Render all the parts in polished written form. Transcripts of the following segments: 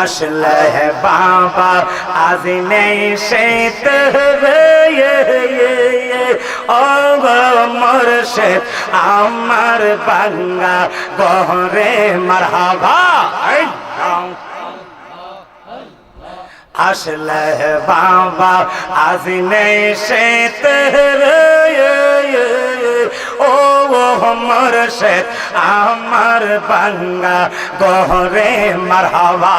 আসলে বাবা আজ নেই সে ও মুর্শিদ আমার বাঙ্গা গহরে মারহাবা। আসলে বাবা আজ নেই সে ও মুর্শিদ আমার বাঙ্গা গহরে মারহাবা।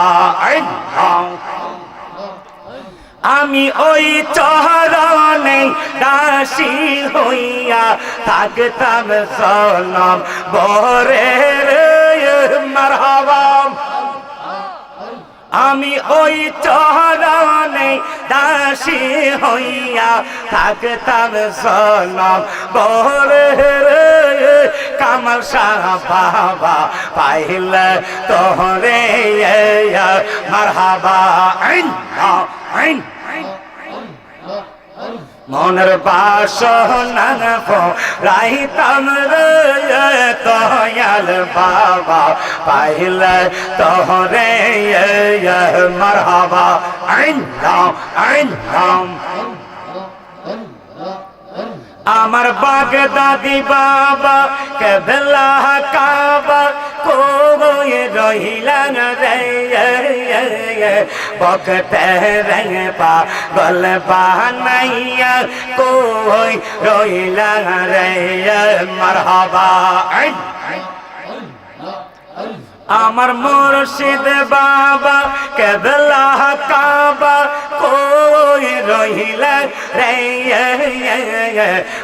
আমি ওই চরণে দাসী হইয়া থাকতাম জনম ভরে মারহাবা। আমি ওই চরণে দাসী হইয়া থাকতাম জনম ভরে কামাল শাহ বাবা পাইলে তোরে মারহাবা। মনের বাসনা রাইতাম রে দয়াল বাবা পাইলে তোরে মারহাবা। আমার বাগদাদি বাবা কেবলা কাবা কই রহিলান রে বকতে রঙ পাগল বানাইয়া কই রহিলান রে মারহাবা। আমার মুর্শিদ বাবা কেবলা কাবা কই রহিলা রে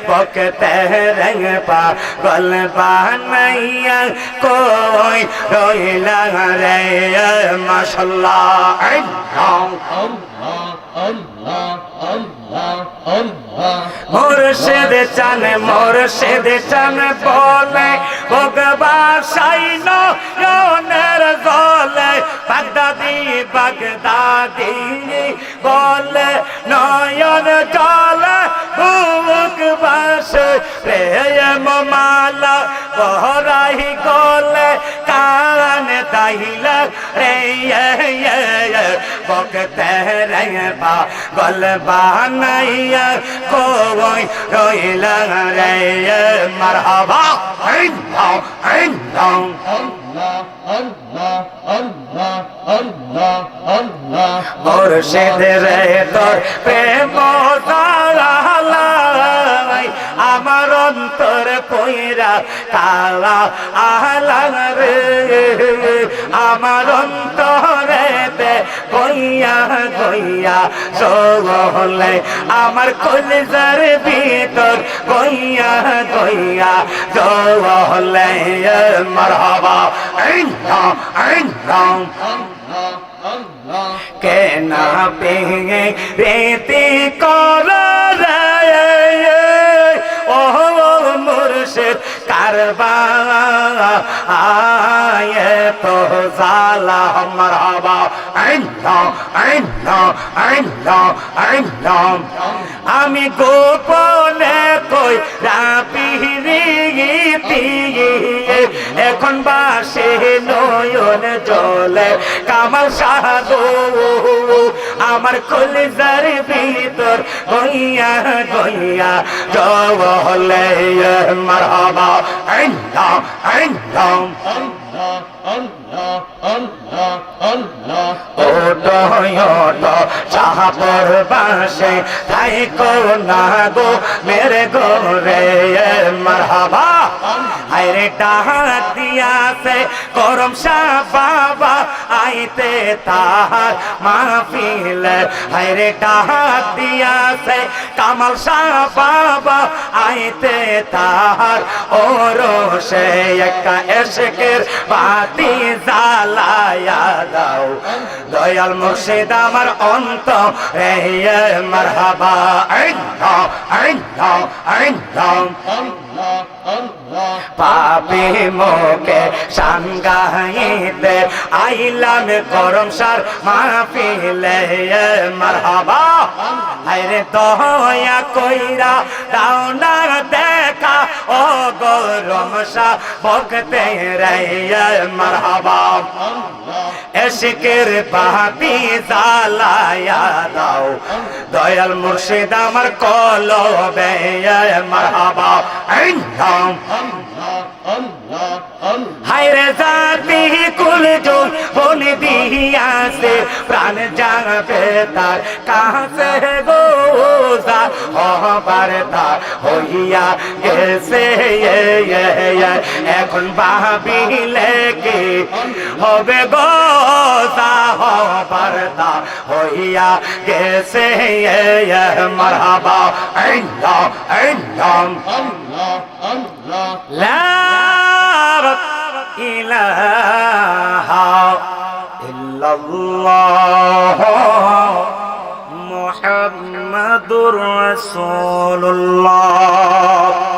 বকতে রঙ পাগল বানাইয়া কই রহিলা রে মাশাআল্লাহ। মুর্শিদ চান বলে ভগবা সাইন গলে বাগদাদি বলে নয়ন জলে বুক বাসে প্রেম মালা বহরাই গলে কান দাইলা রে বকতে রে পাগল বানাইয়া কই রইলা রে মারহাবা। মুর্শিদ রে তোর প্রেম জালাই আমার অন্তর পয়রা কালা আহলা রে আমার অন্তরে গইয়া গইয়া চলে আমার কলিজার ভিতর গইয়া গইয়া চলে মারহাবা। কেনা পেয়ে রেতি কর ও মুর্শিদ কারবা আয়ে তো জালা মারহাবা। আমি গোপনে কই রাপিরিতি এখন বাসে নয়ন জলে কামাল শাহ আমার কলিজার ভিতর গইয়া গইয়া জলে মারহাবা। চাহাপর বাসে তাই কো না গো মেরে গো রে মারহাবা। আরে ডাক দিয়াছে করম শাহ বাবা আইতে তাহার মাহফিল আরে ডাক দিয়াছে কামাল শাহ বাবা আইতে তাহার ওরসে একটা এশকের বাতি জ্বালায়া দাও দয়াল মুর্শিদ আমার অন্তরে মারহাবা। পাপি মোকে সাঙ্গাইতে আইলাম করম সার মাহফিলে মারহাবা। আরে দয়া কইরা দাও না দেখ का ओ गरम सा भगते रहिए मरहबा इश्क़ेर बाती জ্বালায়া দাও দয়াল মুর্শিদ আমার কলবে মারহাবা হায়রে জাতি কুল জোন বনে দিয়াছে প্রাণ যাবে তার কাছে গোজা হবার তার হইয়া গেছে এখন ভাবিলে কি হবে গোজা হবার তার হইয়া গেছে মারহাবা আল্লাহ আল্লাহ লা ইলাহা ইল্লাল্লাহ মুহাম্মাদুর রাসূলুল্লাহ